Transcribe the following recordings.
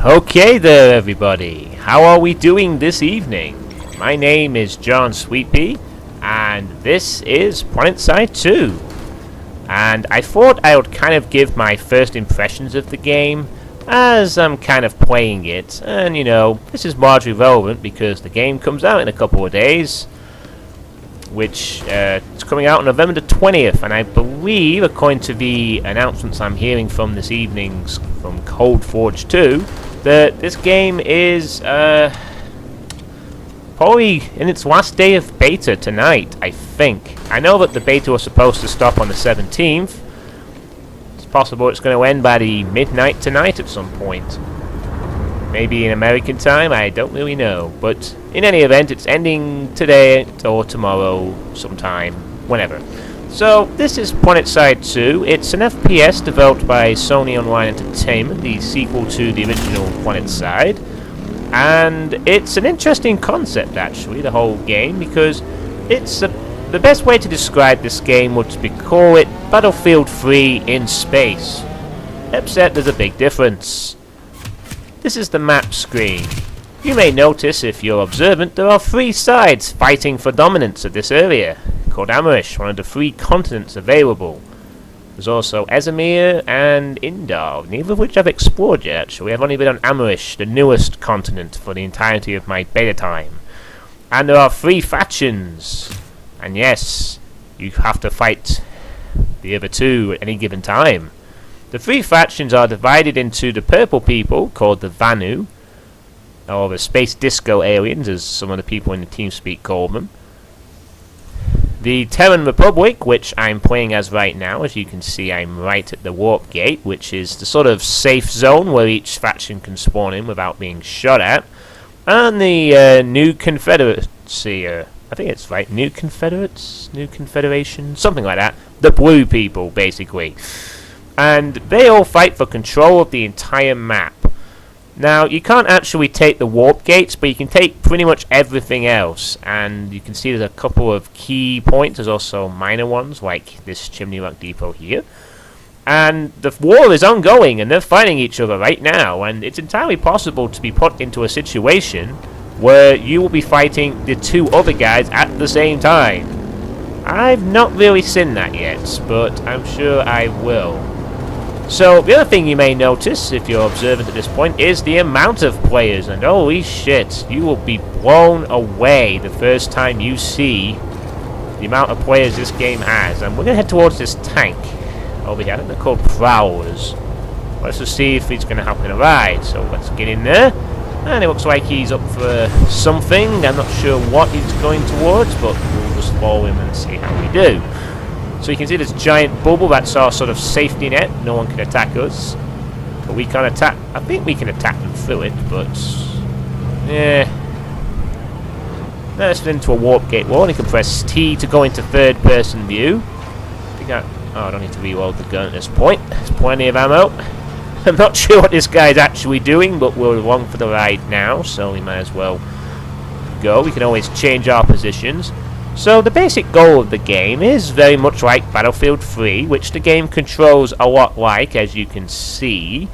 Okay there, everybody. How are we doing this evening? My name is John Sweetpea, and this is Planetside 2. And I thought I would kind of give my first impressions of the game as I'm kind of playing it. And, you know, this is largely relevant because the game comes out in a couple of days, which it's coming out on November the 20th, and I believe, according to the announcements I'm hearing from this evening's from Cold Forge 2, that this game is probably in its last day of beta tonight, I think. I know that the beta was supposed to stop on the 17th. It's possible it's going to end by the midnight tonight at some point. Maybe in American time, I don't really know. But in any event, it's ending today or tomorrow sometime, whenever. So, this is Planetside 2. It's an FPS developed by Sony Online Entertainment, the sequel to the original Planetside. And it's an interesting concept, actually, the whole game, because it's the best way to describe this game would be call it Battlefield 3 in space. Except there's a big difference. This is the map screen. You may notice, if you're observant, there are 3 sides fighting for dominance of this area, called Amerish, one of the 3 continents available. There's also Esamir and Indar, neither of which I've explored yet, actually. I've only been on Amerish, the newest continent, for the entirety of my beta time. And there are 3 factions. And yes, you have to fight the other 2 at any given time. The 3 factions are divided into the purple people, called the Vanu, or the Space Disco Aliens, as some of the people in the TeamSpeak call them. The Terran Republic, which I'm playing as right now. As you can see, I'm right at the warp gate, which is the sort of safe zone where each faction can spawn in without being shot at. And the New Confederacy, I think it's right, New Confederates? New Confederation? Something like that. The blue people, basically. And they all fight for control of the entire map. Now, you can't actually take the warp gates, but you can take pretty much everything else. And you can see there's a couple of key points. There's also minor ones, like this Chimney Rock Depot here. And the war is ongoing, and they're fighting each other right now. And it's entirely possible to be put into a situation where you will be fighting the 2 other guys at the same time. I've not really seen that yet, but I'm sure I will. So, the other thing you may notice, if you're observant at this point, is the amount of players. And holy shit, you will be blown away the first time you see the amount of players this game has. And we're going to head towards this tank over here. I think they're called Prowlers. Let's just see if he's going to help in a ride. So, let's get in there. And it looks like he's up for something. I'm not sure what he's going towards, but we'll just follow him and see how we do. So you can see this giant bubble, that's our sort of safety net. No one can attack us. But we can't attack. I think we can attack them through it, but yeah. Let's get into a warp gate wall, and you can press T to go into third person view. I don't need to reload the gun at this point. There's plenty of ammo. I'm not sure what this guy's actually doing, but we're along for the ride now, so we might as well go. We can always change our positions. So the basic goal of the game is very much like Battlefield 3, which the game controls a lot like, as you can see,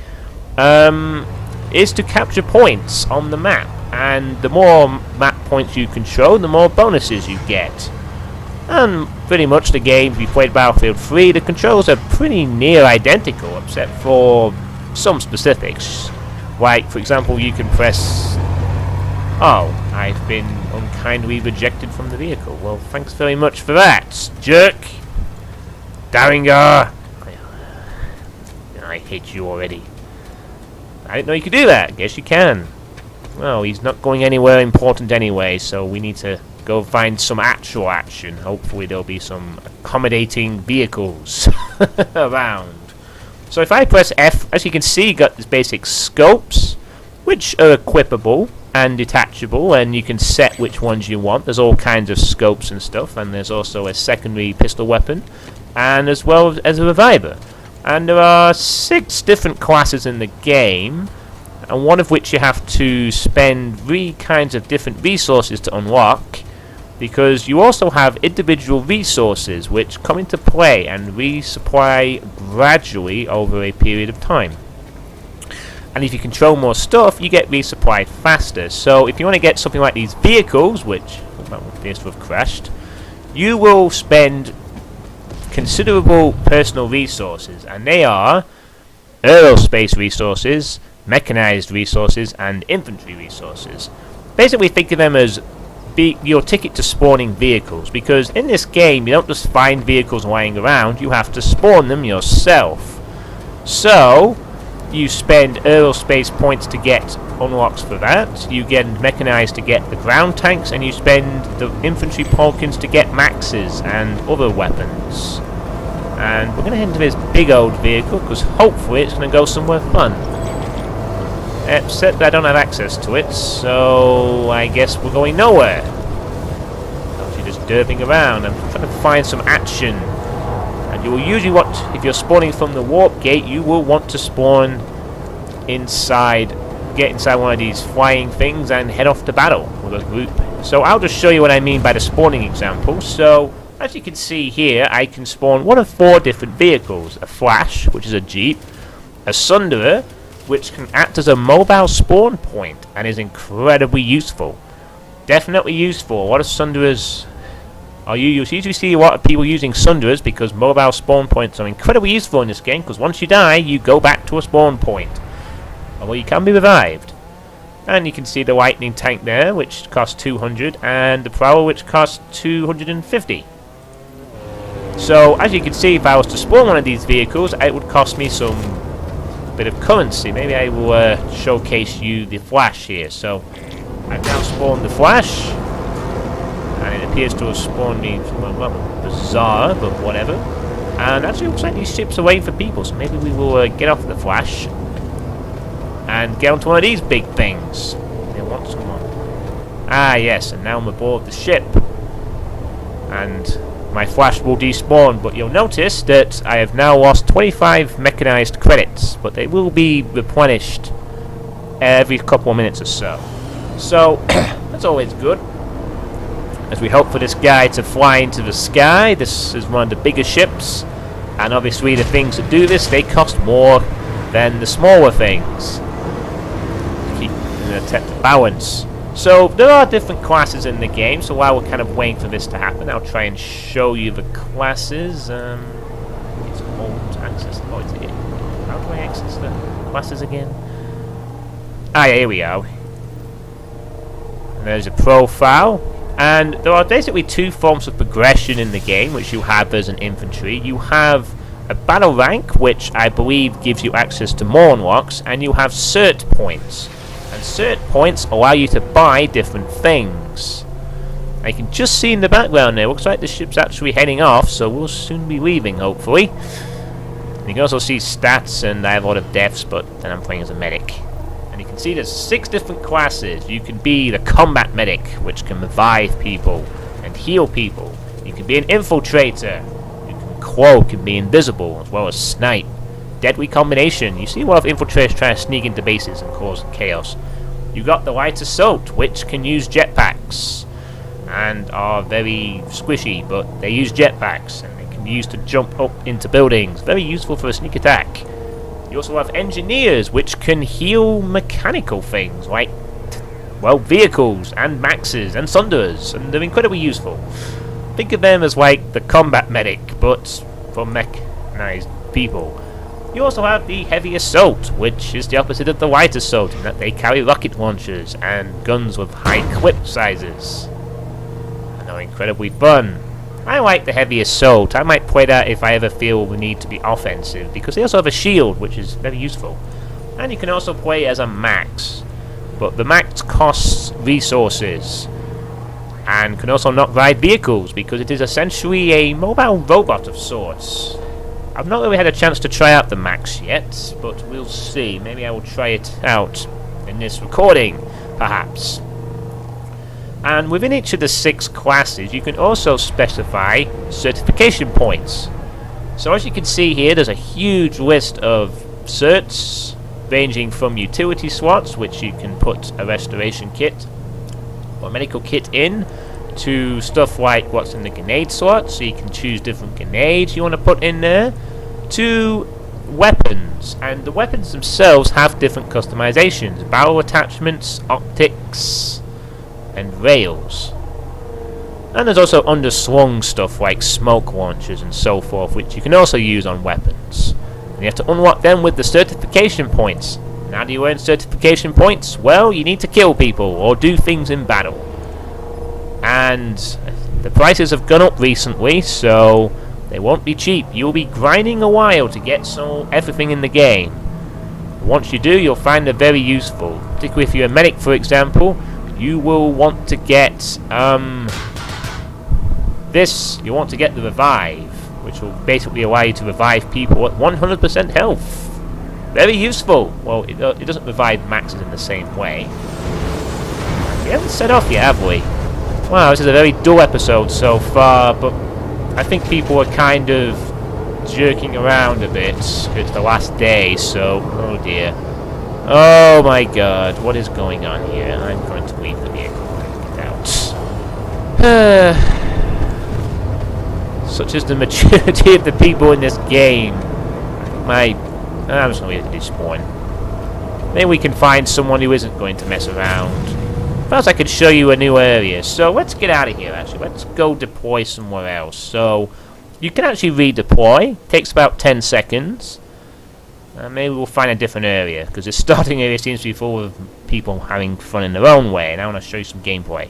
is to capture points on the map. And the more map points you control, the more bonuses you get. And pretty much the game, if you played Battlefield 3, the controls are pretty near identical, except for some specifics. Like, for example, you can press... Oh, I've been unkindly rejected from the vehicle. Well, thanks very much for that, jerk! Daringar! I hate you already. I didn't know you could do that. Guess you can. Well, he's not going anywhere important anyway, so we need to go find some actual action. Hopefully there'll be some accommodating vehicles around. So if I press F, as you can see, you got these basic scopes, which are equipable and detachable, and you can set which ones you want. There's all kinds of scopes and stuff, and there's also a secondary pistol weapon, and as well as a reviver. And there are 6 different classes in the game, and one of which you have to spend 3 kinds of different resources to unlock, because you also have individual resources which come into play and resupply gradually over a period of time. And if you control more stuff, you get resupplied faster. So if you want to get something like these vehicles, which appears to have crashed, you will spend considerable personal resources, and they are aerospace resources, mechanized resources, and infantry resources. Basically think of them as your ticket to spawning vehicles, because in this game you don't just find vehicles lying around, you have to spawn them yourself. So you spend aerospace points to get unlocks for that, you get mechanized to get the ground tanks, and you spend the infantry tokens to get maxes and other weapons. And we're going to head into this big old vehicle, because hopefully it's going to go somewhere fun. Except I don't have access to it, so I guess we're going nowhere. I'm actually just derping around. I'm trying to find some action. And you will usually want, if you're spawning from the warp gate, you will want to spawn inside, get inside one of these flying things and head off to battle with a group. So I'll just show you what I mean by the spawning example. So as you can see here, I can spawn one of 4 different vehicles. A Flash, which is a Jeep, a Sunderer, which can act as a mobile spawn point and is incredibly useful. Definitely useful. A lot of Sunderers are used. You usually see a lot of people using Sunderers because mobile spawn points are incredibly useful in this game, because once you die, you go back to a spawn point. Although you can be revived. And you can see the lightning tank there, which costs 200, and the Prowler, which costs 250. So, as you can see, if I was to spawn one of these vehicles, it would cost me some bit of currency. Maybe I will showcase you the Flash here. So I've now spawned the Flash, and it appears to have spawned me somewhere rather bizarre, but whatever. And actually, it looks like these ships are waiting for people, so maybe we will get off the Flash and get onto one of these big things. They want someone. Ah, yes, and now I'm aboard the ship, and my Flash will despawn, but you'll notice that I have now lost 25 mechanized credits, but they will be replenished every couple of minutes or so. So, that's always good, as we hope for this guy to fly into the sky. This is one of the bigger ships, and obviously the things that do this, they cost more than the smaller things. Keep in an attempt to balance. So, there are different classes in the game, so while we're kind of waiting for this to happen, I'll try and show you the classes. It's old access. Oh, it's here. How do I access the classes again? Ah, yeah, here we are. And there's a profile. And there are basically 2 forms of progression in the game, which you have as an infantry. You have a battle rank, which I believe gives you access to more unlocks, and you have cert points. And cert points allow you to buy different things. I can just see in the background there, looks like the ship's actually heading off, so we'll soon be leaving, hopefully. And you can also see stats, and I have a lot of deaths, but then I'm playing as a medic. And you can see there's 6 different classes. You can be the combat medic, which can revive people and heal people. You can be an infiltrator. You can cloak and be invisible, as well as snipe. Deadly combination. You see a lot of infiltrators trying to sneak into bases and cause chaos. You got the light assault, which can use jetpacks and are very squishy, but they use jetpacks and they can be used to jump up into buildings. Very useful for a sneak attack. You also have engineers, which can heal mechanical things like, well, vehicles and maxes and sunderers, and they're incredibly useful. Think of them as like the combat medic, but for mechanized people. You also have the heavy assault, which is the opposite of the light assault, in that they carry rocket launchers and guns with high clip sizes. And are incredibly fun. I like the heavy assault. I might play that if I ever feel the need to be offensive, because they also have a shield, which is very useful. And you can also play as a max, but the max costs resources, and can also not ride vehicles, because it is essentially a mobile robot of sorts. I've not really had a chance to try out the max yet, but we'll see. Maybe I will try it out in this recording, perhaps. And within each of the 6 classes, you can also specify certification points. So as you can see here, there's a huge list of certs, ranging from utility slots, which you can put a restoration kit or medical kit in, to stuff like what's in the grenade slot, so you can choose different grenades you want to put in there, to weapons, and the weapons themselves have different customizations, barrel attachments, optics, and rails. And there's also underslung stuff like smoke launchers and so forth, which you can also use on weapons. And you have to unlock them with the certification points. And how do you earn certification points? Well, you need to kill people or do things in battle. And the prices have gone up recently, so they won't be cheap. You'll be grinding a while to get everything in the game. Once you do, you'll find them very useful. Particularly if you're a medic, for example, you will want to get you want to get the revive, which will basically allow you to revive people at 100% health. Very useful. Well, it doesn't revive maxes in the same way. We haven't set off yet, have we? Wow, this is a very dull episode so far, but I think people are kind of jerking around a bit. It's the last day, so... oh dear. Oh my god, what is going on here? I'm going to leave the vehicle and get out. Such is the maturity of the people in this game. I'm just going to despawn. Maybe we can find someone who isn't going to mess around. Perhaps I could show you a new area. So let's get out of here, actually. Let's go deploy somewhere else. So you can actually redeploy. It takes about 10 seconds. Maybe we'll find a different area, because this starting area seems to be full of people having fun in their own way, and I want to show you some gameplay.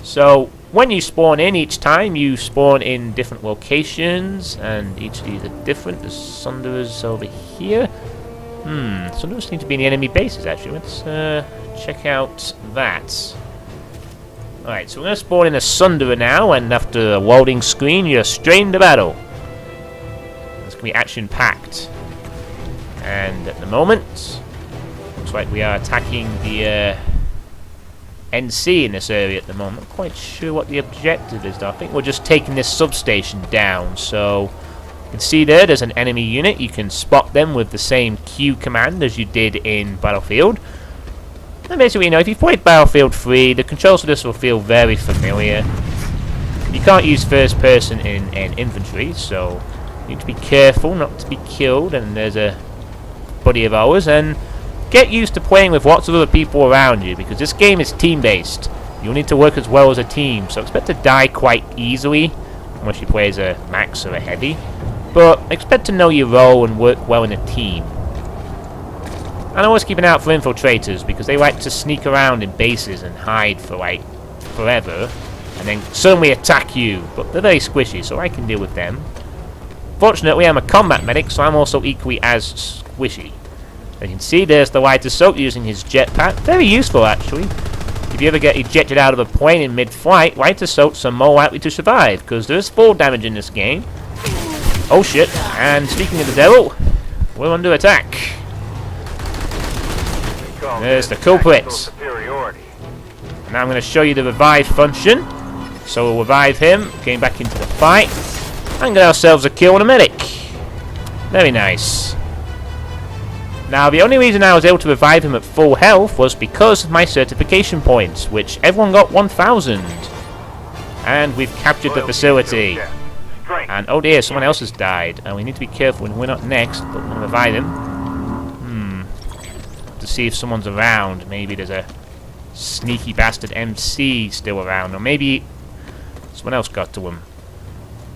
So when you spawn in, each time you spawn in different locations, and each of these are different. There's Sunderers over here. Sunderers seem to be in the enemy bases, actually. Let's check out that. Alright, so we're going to spawn in a Sunderer now, and after a loading screen, you're straight into battle. It's going to be action-packed. And at the moment, looks like we are attacking the NC in this area at the moment. Not quite sure what the objective is, though. I think we're just taking this substation down. So you can see there's an enemy unit. You can spot them with the same Q command as you did in Battlefield. And basically, if you've played Battlefield 3, the controls for this will feel very familiar. You can't use first person in infantry, so you need to be careful not to be killed. And there's a buddy of ours, and get used to playing with lots of other people around you, because this game is team-based. You'll need to work as well as a team, so expect to die quite easily, unless you play as a max or a heavy. But expect to know your role and work well in a team. And always keep an eye out for infiltrators, because they like to sneak around in bases and hide for like forever, and then suddenly attack you. But they're very squishy, so I can deal with them. Fortunately, I'm a combat medic, so I'm also equally as squishy. As you can see, there's the Light Assault using his jetpack. Very useful, actually. If you ever get ejected out of a plane in mid-flight, Light Assaults are more likely to survive, because there is fall damage in this game. Oh shit, and speaking of the devil, we're under attack. There's the culprit. And now I'm going to show you the revive function. So we'll revive him, getting back into the fight, and get ourselves a kill on a medic. Very nice. Now, the only reason I was able to revive him at full health was because of my certification points, which everyone got 1,000. And we've captured the facility. And oh dear, someone else has died. And we need to be careful when we're not next, but we're going to revive him. To see if someone's around. Maybe there's a sneaky bastard MC still around, or maybe someone else got to him.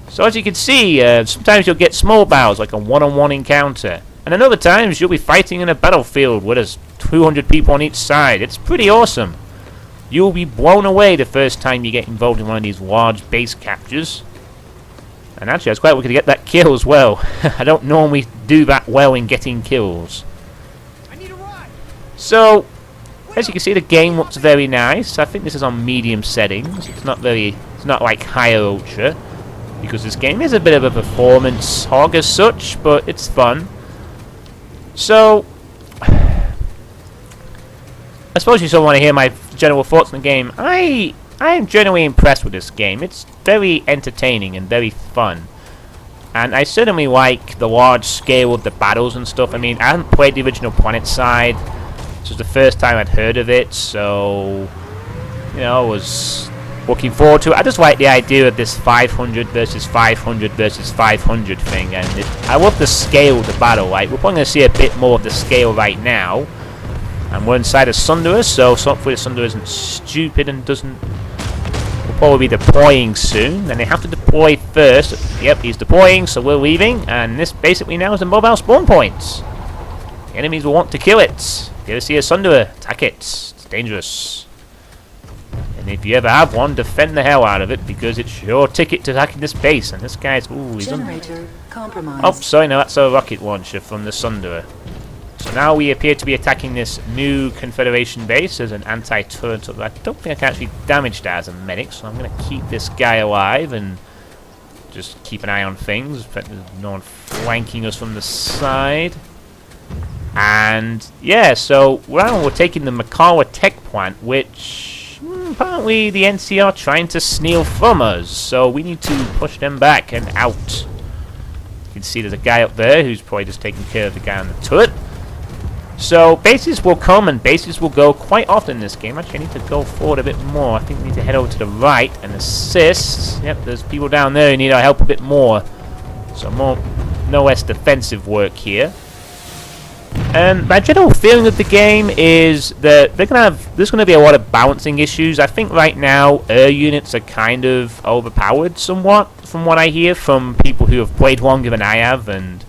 So as you can see, sometimes you'll get small battles, like a one-on-one encounter. And then other times you'll be fighting in a battlefield where there's 200 people on each side. It's pretty awesome. You'll be blown away the first time you get involved in one of these large base captures. And actually, I was quite lucky to get that kill as well. I don't normally do that well in getting kills. So, as you can see, the game looks very nice. I think this is on medium settings. It's not like high or ultra, because this game is a bit of a performance hog as such, but it's fun. So, I suppose you still want to hear my general thoughts on the game. I am generally impressed with this game. It's very entertaining and very fun. And I certainly like the large scale of the battles and stuff. I mean, I haven't played the original Planetside. This was the first time I'd heard of it, so, it was looking forward to it. I just like the idea of this 500 versus 500 versus 500 thing, and I love the scale of the battle. Like, we're probably going to see a bit more of the scale right now, and we're inside of Sunderer, so hopefully the Sunderer isn't stupid and doesn't. We'll probably be deploying soon. Then they have to deploy first. Yep, he's deploying, so we're leaving, and this basically now is a mobile spawn point. The enemies will want to kill it. Get to see a Sunderer, attack it. It's dangerous. And if you ever have one, defend the hell out of it, because it's your ticket to attacking this base. And this guy's... Ooh, he's Generator compromised. Oh, sorry, no, that's a rocket launcher from the Sunderer. So now we appear to be attacking this new Confederation base as an anti-turret. I don't think I can actually damage that as a medic, so I'm going to keep this guy alive and just keep an eye on things. There's no one flanking us from the side. And, yeah, so we're taking the Makawa Tech Plant, which... apparently the NC are trying to steal from us, so we need to push them back and out. You can see there's a guy up there who's probably just taking care of the guy on the turret. So bases will come and bases will go quite often in this game. Actually, I need to go forward a bit more. I think we need to head over to the right and assist. Yep, there's people down there who need our help a bit more. So no less defensive work here. My general feeling of the game is that there's going to be a lot of balancing issues. I think right now air units are kind of overpowered somewhat, from what I hear from people who have played longer than I have and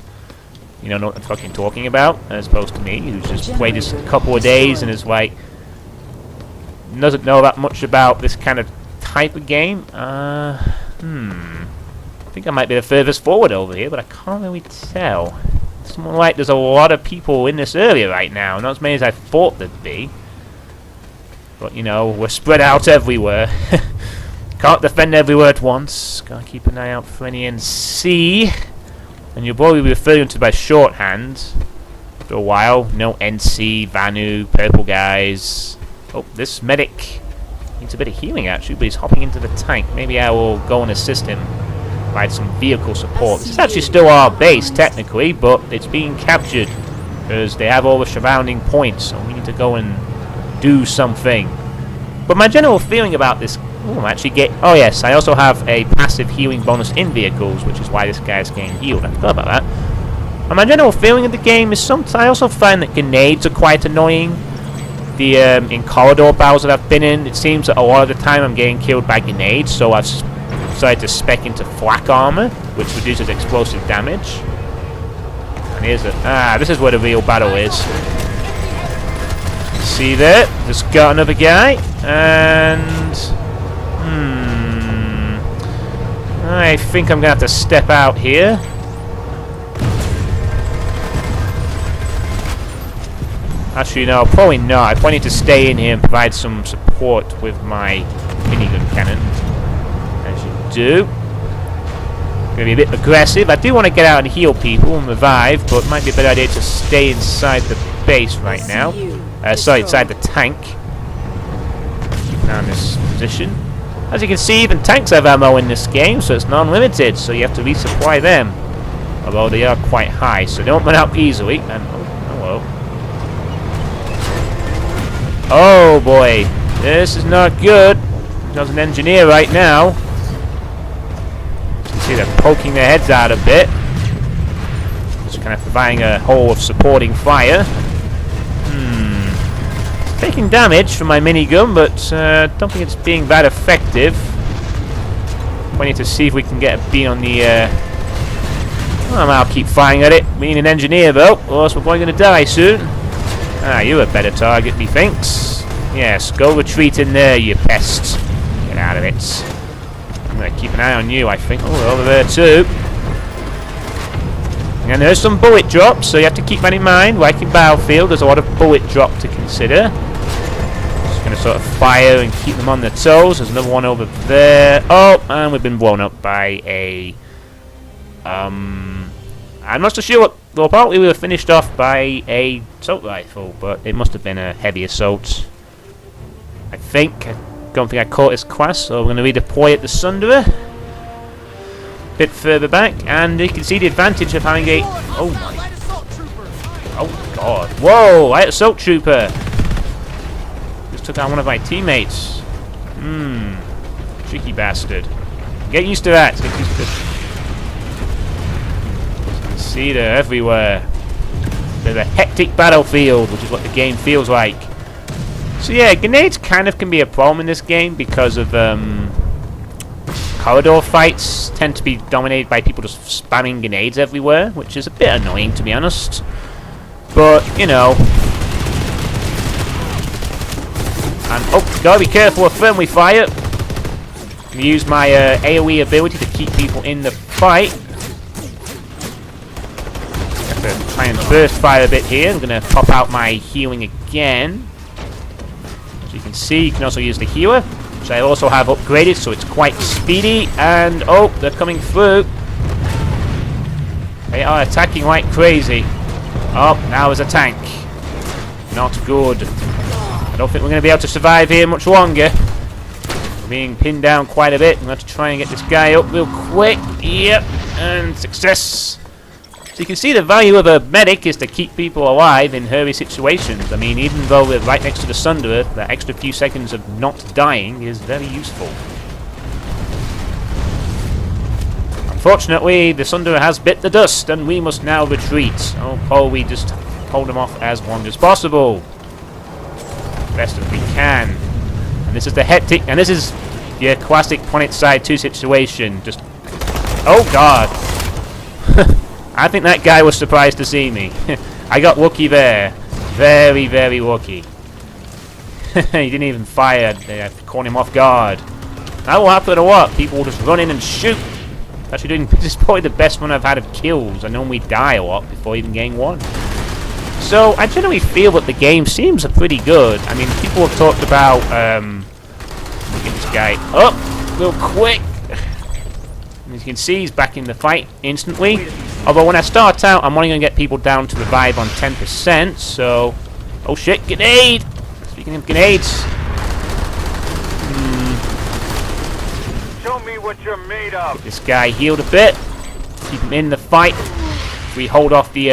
know what I'm fucking talking about, as opposed to me, who's just played this a couple of days and is like doesn't know that much about this kind of type of game. I think I might be the furthest forward over here, but I can't really tell. It's more like there's a lot of people in this area right now, not as many as I thought there'd be. But, we're spread out everywhere. Can't defend everywhere at once. Gotta keep an eye out for any NC. And you'll probably be referring to by shorthand for a while. No NC, Vanu, purple guys. Oh, this medic needs a bit of healing actually, but he's hopping into the tank. Maybe I will go and assist him. Provide some vehicle support. This is actually still our base technically, but it's being captured because they have all the surrounding points, so we need to go and do something. But my general feeling about this... Oh yes, I also have a passive healing bonus in vehicles, which is why this guy's getting healed. I forgot about that. And my general feeling of the game is sometimes I also find that grenades are quite annoying. In corridor battles that I've been in, it seems that a lot of the time I'm getting killed by grenades, so I've decided to spec into flak armor, which reduces explosive damage. And here's this is where the real battle is. See there? Just got another guy, and... I think I'm going to have to step out here. Actually, no, probably not. I probably need to stay in here and provide some support with my minigun cannon. As you do. Going to be a bit aggressive. I do want to get out and heal people and revive, but it might be a better idea to stay inside the base right now. Sorry, inside the tank. Keep an eye on this position. As you can see, even tanks have ammo in this game, so it's non-limited, so you have to resupply them. Although they are quite high, so they don't run out easily. And oh, hello. Oh boy, this is not good. There's an engineer right now. You can see they're poking their heads out a bit. Just kind of providing a hole of supporting fire. Taking damage from my minigun, but don't think it's being that effective. We need to see if we can get a beat on the... I'll keep firing at it. We need an engineer though, or else we're probably going to die soon. You're a better target, methinks. Yes, go retreat in there, you pest. Get out of it. I'm going to keep an eye on you, I think. Oh, over there too. And there's some bullet drops, so you have to keep that in mind. Like in Battlefield, there's a lot of bullet drop to consider. Just going to sort of fire and keep them on their toes. There's another one over there. Oh, and we've been blown up by a... I'm not so sure what... Well, apparently we were finished off by a assault rifle, but it must have been a heavy assault. I think. I don't think I caught his class, so we're going to redeploy at the Sunderer. Bit further back, and you can see the advantage of having a... Oh my... Oh god. Whoa! Light assault trooper! Just took out one of my teammates. Cheeky bastard. Get used to that. Get used to... See, they're everywhere. They're a hectic battlefield, which is what the game feels like. So yeah, grenades kind of can be a problem in this game because of corridor fights tend to be dominated by people just spamming grenades everywhere, which is a bit annoying to be honest. But, you know. And, oh, gotta be careful with friendly fire. I'm gonna use my AoE ability to keep people in the fight. Have to try and burst fire a bit here. I'm gonna pop out my healing again. As you can see, you can also use the healer, which I also have upgraded, so it's quite speedy. And, oh, they're coming through. They are attacking like crazy. Oh, now there's a tank. Not good. I don't think we're going to be able to survive here much longer. We're being pinned down quite a bit. I'm going to have to try and get this guy up real quick. Yep, and success. So you can see the value of a medic is to keep people alive in hurry situations. I mean, even though we're right next to the Sunderer, that extra few seconds of not dying is very useful. Unfortunately, the Sunderer has bit the dust, and we must now retreat. Oh, probably just hold them off as long as possible. Best as we can. And this is the hectic, and this is your classic Planetside 2 situation. Just, oh god. I think that guy was surprised to see me. I got lucky there. Very, very lucky. He didn't even fire. They caught him off guard. That will happen a lot. People will just run in and shoot. Actually, doing this is probably the best one I've had of kills. I normally die a lot before even getting one. So I generally feel that the game seems pretty good. I mean, people have talked about look at this guy up real quick. As you can see, he's back in the fight instantly. Although when I start out, I'm only going to get people down to revive on 10%. So, oh shit, grenade! Speaking of grenades. Show me what you're made of. Get this guy healed a bit. Keep him in the fight. We hold off the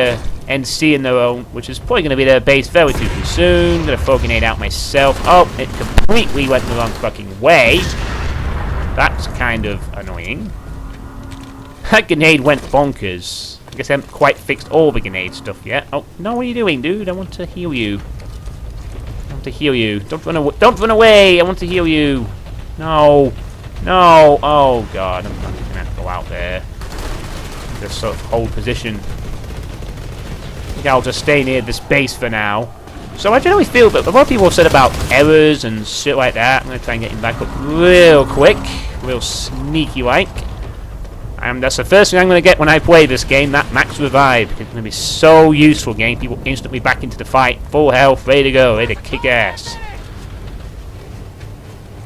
NC in their own, which is probably going to be their base very too soon. Gonna throw a grenade out myself. Oh, it completely went the wrong fucking way. That's kind of annoying. That grenade went bonkers. I guess I haven't quite fixed all the grenade stuff yet. Oh, no, what are you doing, dude? I want to heal you. I want to heal you. Don't run away. Don't run away! I want to heal you. No. No. Oh, God. I'm going to have to go out there. Just sort of hold position. I think I'll just stay near this base for now. So I generally feel that a lot of people have said about errors and shit like that. I'm going to try and get him back up real quick. Real sneaky-like. And that's the first thing I'm going to get when I play this game, that max revive. It's going to be so useful, getting people instantly back into the fight. Full health, ready to go, ready to kick ass.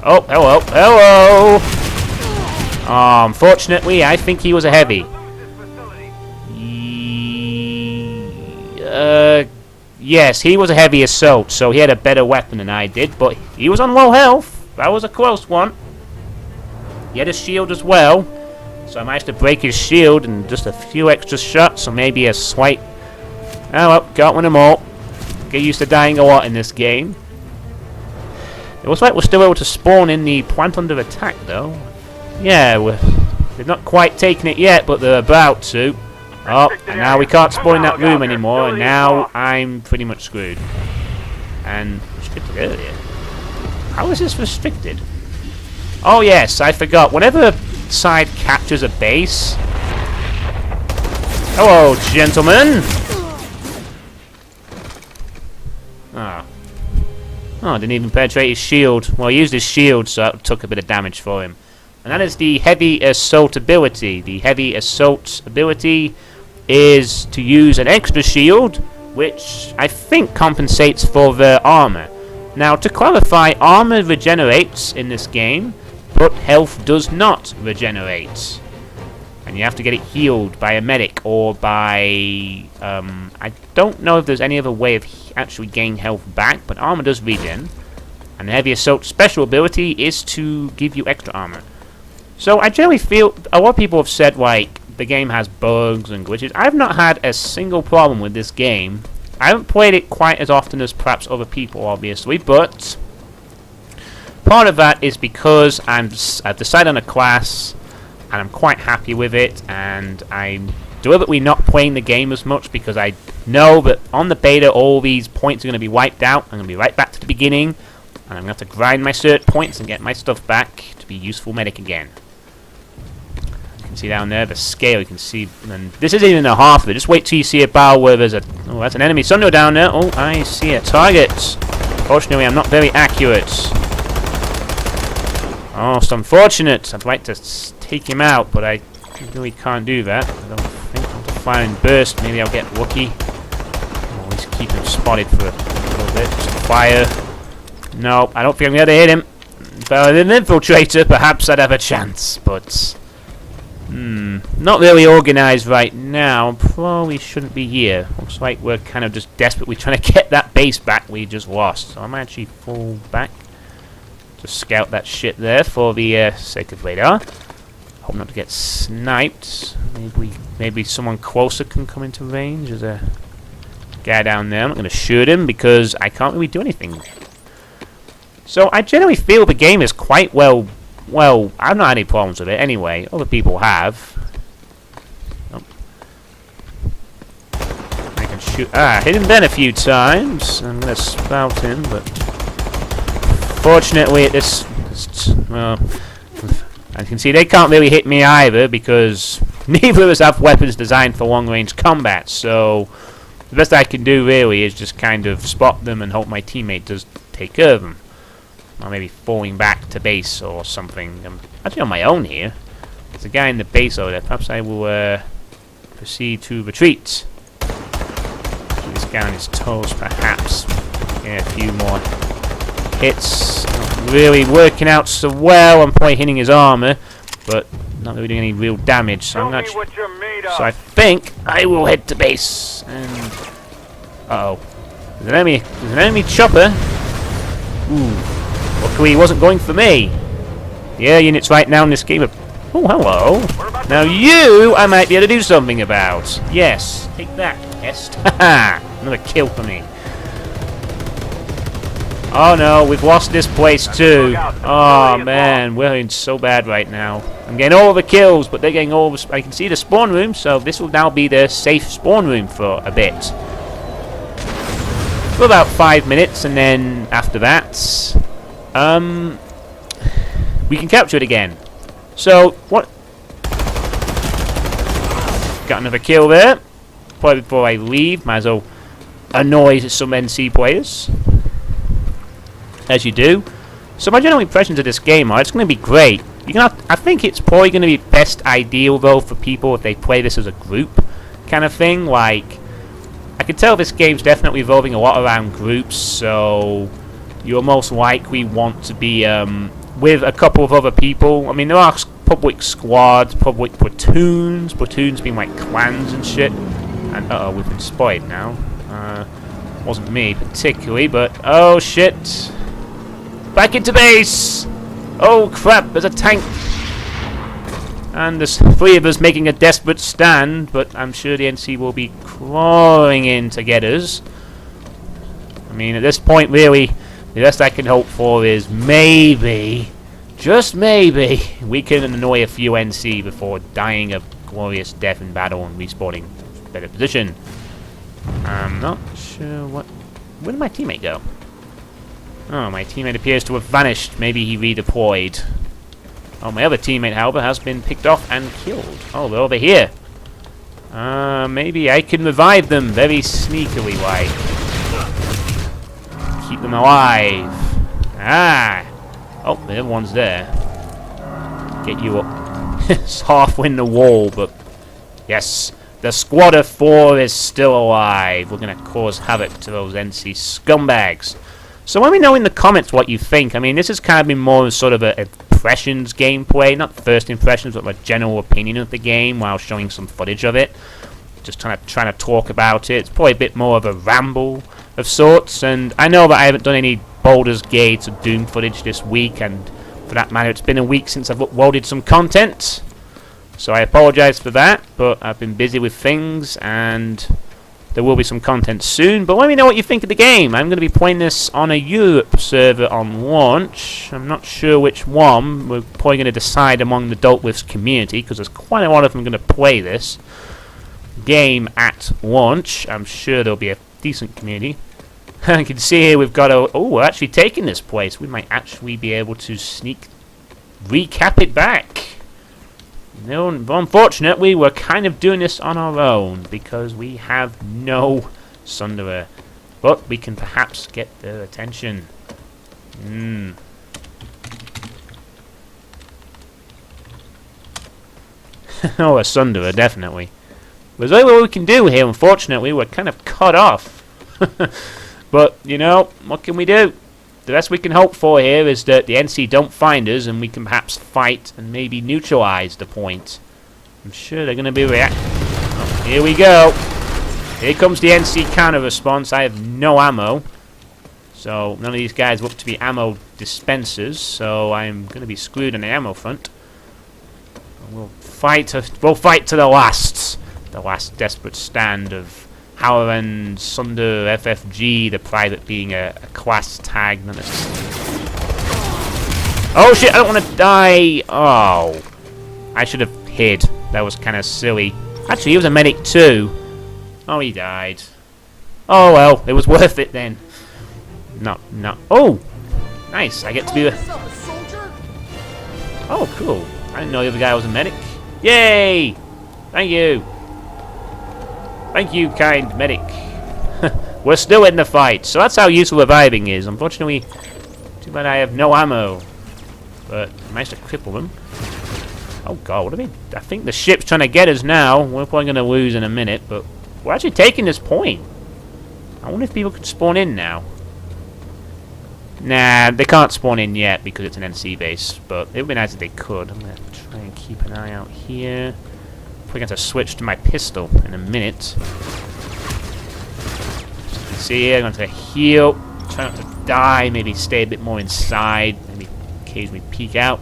Oh, hello, hello! Unfortunately, I think he was a heavy. Yes, he was a heavy assault, so he had a better weapon than I did, but he was on low health. That was a close one. He had a shield as well. So I managed to break his shield and just a few extra shots, so maybe a slight... Oh well, got one of them all. Get used to dying a lot in this game. It looks like we're still able to spawn in the plant under attack, though. Yeah, they've not quite taken it yet, but they're about to. Oh, and now we can't spawn in that room anymore, and now I'm pretty much screwed. And restricted earlier. How is this restricted? Oh yes, I forgot. Whenever side captures a base. Hello, gentlemen. Ah. Oh, didn't even penetrate his shield. Well, he used his shield, so that took a bit of damage for him. And that is the heavy assault ability. The heavy assault ability is to use an extra shield, which I think compensates for their armor. Now, to clarify, armor regenerates in this game, but health does not regenerate. And you have to get it healed by a medic or by... I don't know if there's any other way of actually getting health back, but armor does regen. And the heavy assault special ability is to give you extra armor. So I generally feel... A lot of people have said, like, the game has bugs and glitches. I've not had a single problem with this game. I haven't played it quite as often as perhaps other people, obviously, but... part of that is because I've decided on a class, and I'm quite happy with it, and I'm deliberately not playing the game as much because I know that on the beta all these points are going to be wiped out. I'm going to be right back to the beginning, and I'm going to have to grind my cert points and get my stuff back to be useful medic again. You can see down there the scale, you can see, and this isn't even a half of it. Just wait till you see a barrel where there's a, oh, that's an enemy Sundo down there. Oh, I see a target. Fortunately, I'm not very accurate. Oh, it's unfortunate. I'd like to take him out, but I really can't do that. I don't think I'll fire and burst. Maybe I'll get lucky. Or at least keep him spotted for a little bit. Just fire. No, I don't think I'm going to hit him. If I were an infiltrator, perhaps I'd have a chance, but not really organised right now. Probably shouldn't be here. Looks like we're kind of just desperately trying to get that base back we just lost. So I might actually fall back. Just scout that shit there for the sake of radar. Hope not to get sniped. Maybe someone closer can come into range. There's a guy down there. I'm not going to shoot him because I can't really do anything. So I generally feel the game is quite well, I've not had any problems with it anyway. Other people have. Oh. I can shoot. Hit him then a few times. I'm going to spout him, but fortunately at this, well, as you can see they can't really hit me either because neither of us have weapons designed for long-range combat. So the best I can do really is just kind of spot them and hope my teammate does take care of them. Or maybe falling back to base or something. I'm actually on my own here. There's a guy in the base over there. Perhaps I will proceed to retreat. Keep this guy on his toes, perhaps. Get a few more hits. Not really working out so well. I'm probably hitting his armor, but not really doing any real damage. So I'm not. So I think I will head to base. And there's an enemy chopper. Ooh. Luckily he wasn't going for me. The air units right now in this game are... Oh, hello. Now you, I might be able to do something about. Yes, take that, Est. Haha, another kill for me. Oh no, we've lost this place too. Oh man, we're in so bad right now. I'm getting all the kills, but they're getting all the... I can see the spawn room, so this will now be their safe spawn room for a bit. For about 5 minutes, and then after that... we can capture it again. So, what? Got another kill there. Probably before I leave, might as well annoy some NC players. As you do. So my general impressions of this game are, it's going to be great. I think it's probably going to be best ideal, though, for people if they play this as a group kind of thing. Like, I can tell this game's definitely revolving a lot around groups, so... you'll most likely want to be with a couple of other people. I mean, there are public squads, public platoons being like clans and shit. And we've been spotted now. Wasn't me particularly, but oh shit! Back into base! Oh crap! There's a tank, and there's 3 of us making a desperate stand. But I'm sure the NC will be clawing in to get us. I mean, at this point, really. The best I can hope for is maybe, just maybe, we can annoy a few NC before dying a glorious death in battle and respawning a better position. I'm not sure what... Where did my teammate go? Oh, my teammate appears to have vanished. Maybe he redeployed. Oh, my other teammate, however, has been picked off and killed. Oh, they're over here. Maybe I can revive them very sneakily, like. Keep them alive. Oh, the other one's there. Get you up. It's halfway in the wall, but yes, the squad of 4 is still alive. We're gonna cause havoc to those NC scumbags. So let me know in the comments what you think. I mean, this has kind of been more sort of a impressions gameplay, not first impressions, but a general opinion of the game while showing some footage of it. Just trying to talk about it. It's probably a bit more of a ramble of sorts, and I know that I haven't done any Baldur's Gate or Doom footage this week, and for that matter it's been a week since I've uploaded some content, so I apologise for that, but I've been busy with things, and there will be some content soon. But let me know what you think of the game. I'm going to be playing this on a Europe server on launch. I'm not sure which one. We're probably going to decide among the Adultwith's community, because there's quite a lot of them going to play this game at launch. I'm sure there'll be a decent community. You can see here we've got a... Oh, we're actually taking this place. We might actually be able to recap it back. No, unfortunately, we're kind of doing this on our own because we have no Sunderer. But we can perhaps get their attention. Oh, a Sunderer, definitely. There's only what we can do here, unfortunately. We're kind of cut off. But, you know, what can we do? The best we can hope for here is that the NC don't find us and we can perhaps fight and maybe neutralize the point. I'm sure they're going to be reacting. Oh, here we go. Here comes the NC counter response. I have no ammo. So none of these guys look to be ammo dispensers. So I'm going to be screwed on the ammo front. We'll fight to the last. The last desperate stand of Hauer and Sunder FFG, the private being a class tag. Oh shit, I don't want to die. Oh, I should have hid. That was kind of silly. Actually, he was a medic too. Oh, he died. Oh well, it was worth it then. No. Oh, nice. I get to be the... Oh, cool. I didn't know the other guy was a medic. Yay! Thank you. Thank you, kind medic. We're still in the fight, so that's how useful reviving is. Unfortunately, too bad I have no ammo. But I managed to cripple them. Oh god, what do I mean? I think the ship's trying to get us now. We're probably going to lose in a minute, but we're actually taking this point. I wonder if people can spawn in now. Nah, they can't spawn in yet because it's an NC base, but it would be nice if they could. I'm going to try and keep an eye out here. We're going to switch to my pistol in a minute. As you can see here, I'm going to heal. Try not to die. Maybe stay a bit more inside. Maybe occasionally peek out.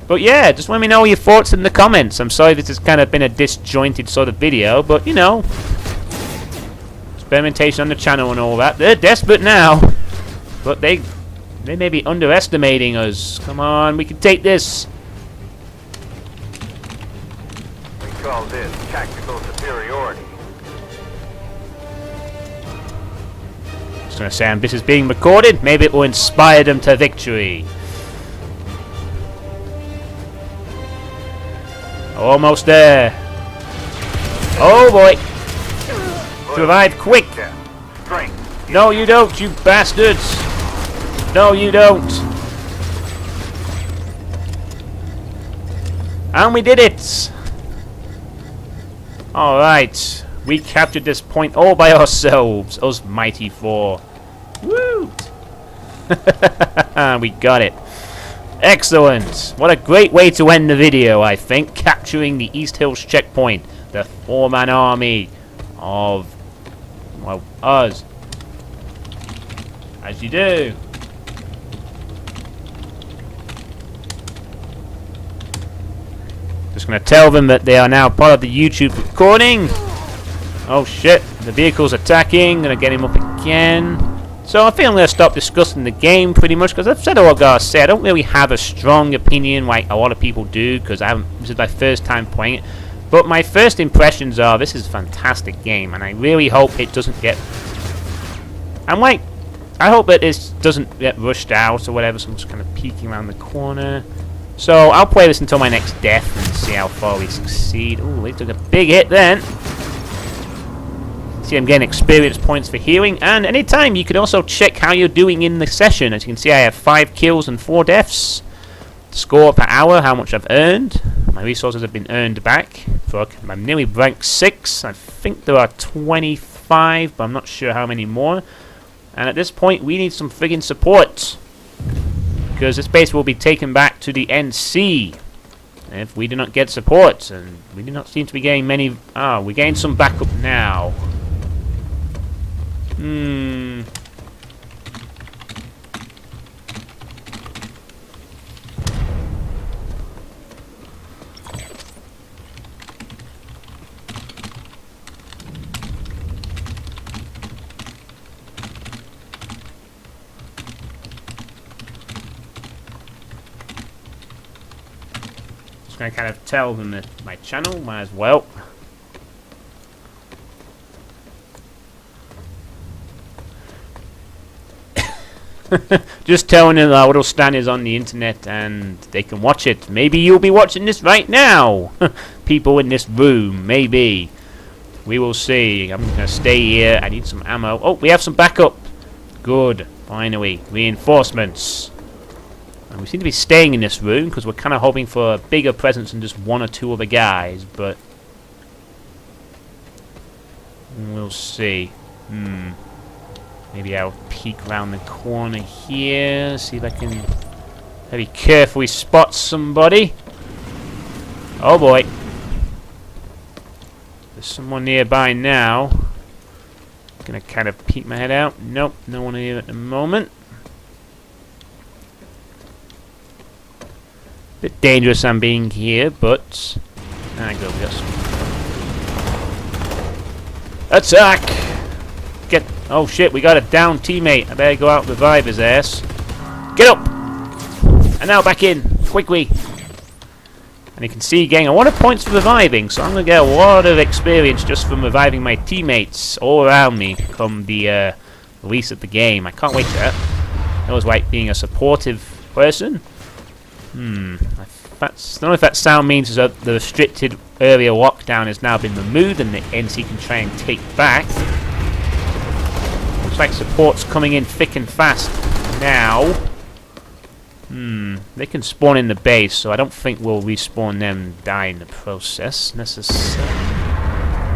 But yeah, just let me know your thoughts in the comments. I'm sorry this has kind of been a disjointed sort of video, but you know, experimentation on the channel and all that. They're desperate now, but they may be underestimating us. Come on, we can take this. Call this tactical superiority. Just gonna say this is being recorded. Maybe it will inspire them to victory. Almost there. Oh boy! Survive quick! No, you don't, you bastards! No, you don't! And we did it! Alright, we captured this point all by ourselves, us mighty four. Woo! We got it. Excellent! What a great way to end the video, I think. Capturing the East Hills checkpoint. The four-man army of, well, us. As you do. Just going to tell them that they are now part of the YouTube recording. Oh shit, the vehicle's attacking. Going to get him up again. So I think I'm going to stop discussing the game pretty much because I've said all I've got to say. I don't really have a strong opinion like a lot of people do because this is my first time playing it. But my first impressions are this is a fantastic game and I really hope it doesn't get... I hope that this doesn't get rushed out or whatever, so I'm just kind of peeking around the corner. So I'll play this until my next death and see how far we succeed. Ooh, they took a big hit then. See, I'm getting experience points for healing, and anytime you can also check how you're doing in the session. As you can see, I have 5 kills and 4 deaths. Score per hour, how much I've earned. My resources have been earned back. I'm nearly rank 6. I think there are 25, but I'm not sure how many more. And at this point, we need some friggin' support. Because this base will be taken back to the NC if we do not get support, and we do not seem to be getting many. We gained some backup now. gonna kind of tell them that my channel, might as well. Just telling them our little stand is on the internet and they can watch it. Maybe you'll be watching this right now. People in this room, maybe. We will see. I'm gonna stay here. I need some ammo. Oh, we have some backup. Good. Finally. Reinforcements. And we seem to be staying in this room because we're kind of hoping for a bigger presence than just one or two other guys, but we'll see. Maybe I'll peek around the corner here, see if I can very carefully spot somebody. Oh boy. There's someone nearby now. Gonna kind of peek my head out. Nope, no one here at the moment. Bit dangerous I'm being here, but I go with us. Attack! Get! Oh shit, we got a down teammate. I better go out and revive his ass. Get up! And now back in, quickly. And you can see, getting a lot of points for reviving, so I'm gonna get a lot of experience just from reviving my teammates all around me from the release of the game. I can't wait for that. That was like being a supportive person. I don't know if that sound means that the restricted area lockdown has now been removed and the NC can try and take back. Looks like support's coming in thick and fast now. They can spawn in the base, so I don't think we'll respawn them and die in the process necessarily.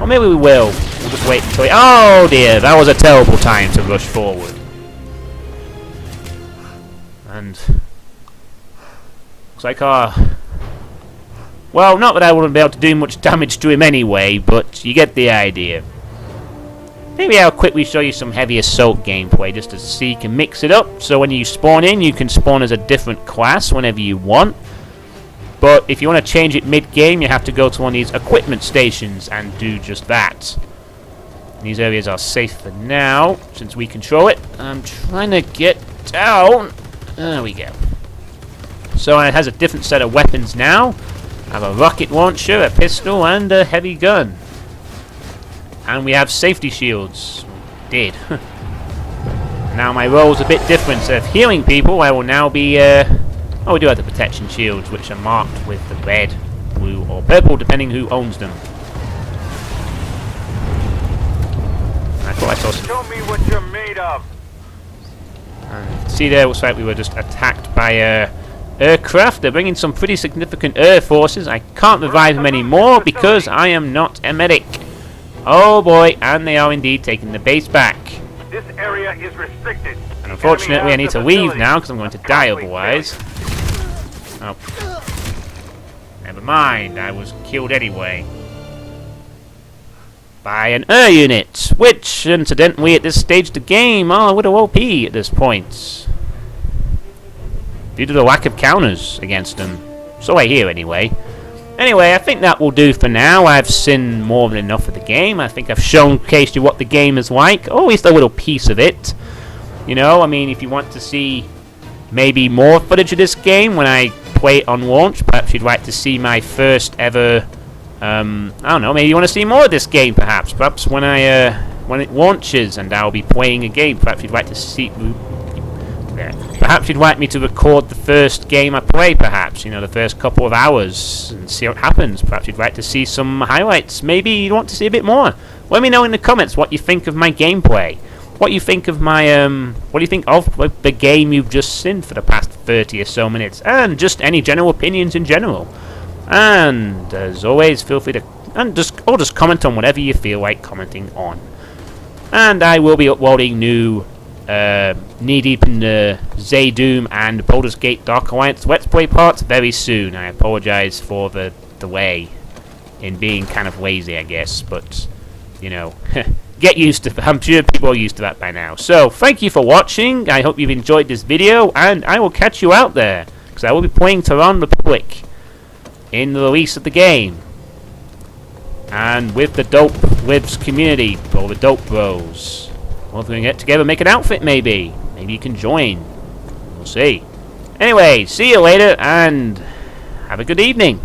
Or maybe we will. We'll just wait until oh dear, that was a terrible time to rush forward. And looks like well, not that I wouldn't be able to do much damage to him anyway, but you get the idea. Maybe I'll quickly show you some heavy assault gameplay just to see you can mix it up. So when you spawn in, you can spawn as a different class whenever you want. But if you want to change it mid-game, you have to go to one of these equipment stations and do just that. These areas are safe for now, since we control it. I'm trying to get down. There we go. So it has a different set of weapons now. I have a rocket launcher, a pistol, and a heavy gun. And we have safety shields. Did. Now my role's a bit different. Instead of healing people, I will now be... oh, we do have the protection shields, which are marked with the red, blue, or purple, depending who owns them. I thought I saw some... Show me what you're made of. See there, looks like we were just attacked by aircraft. They're bringing some pretty significant air forces. I can't revive them anymore because I am not a medic. Oh boy, and they are indeed taking the base back. This area is restricted. And unfortunately I need to leave now because I'm going to die otherwise. Oh. Never mind, I was killed anyway. By an air unit, which, incidentally, at this stage of the game are a little OP at this point. Due to the lack of counters against them. So I hear anyway. Anyway, I think that will do for now. I've seen more than enough of the game. I think I've showcased you what the game is like. Or at least a little piece of it. You know, I mean, if you want to see maybe more footage of this game when I play it on launch, perhaps you'd like to see my first ever... I don't know, maybe you want to see more of this game, perhaps. Perhaps when it launches and I'll be playing a game, perhaps you'd like to see... Perhaps you'd like me to record the first game I play, perhaps, you know, the first couple of hours, and see what happens. Perhaps you'd like to see some highlights. Maybe you'd want to see a bit more. Let me know in the comments what you think of my gameplay. What you think of my, what do you think of the game you've just seen for the past 30 or so minutes, and just any general opinions in general. And, as always, feel free to, or just comment on whatever you feel like commenting on. And I will be uploading new knee-deep in the Zaydoom and Baldur's Gate Dark Alliance Let's Play parts very soon. I apologize for the delay in being kind of lazy, I guess, but, you know, get used to it. I'm sure people are used to that by now. So, thank you for watching. I hope you've enjoyed this video, and I will catch you out there, because I will be playing Terran Republic in the release of the game. And with the Dope Lives community, or the Dope Bros. Well, if we can get together, make an outfit, maybe. Maybe you can join. We'll see. Anyway, see you later, and have a good evening.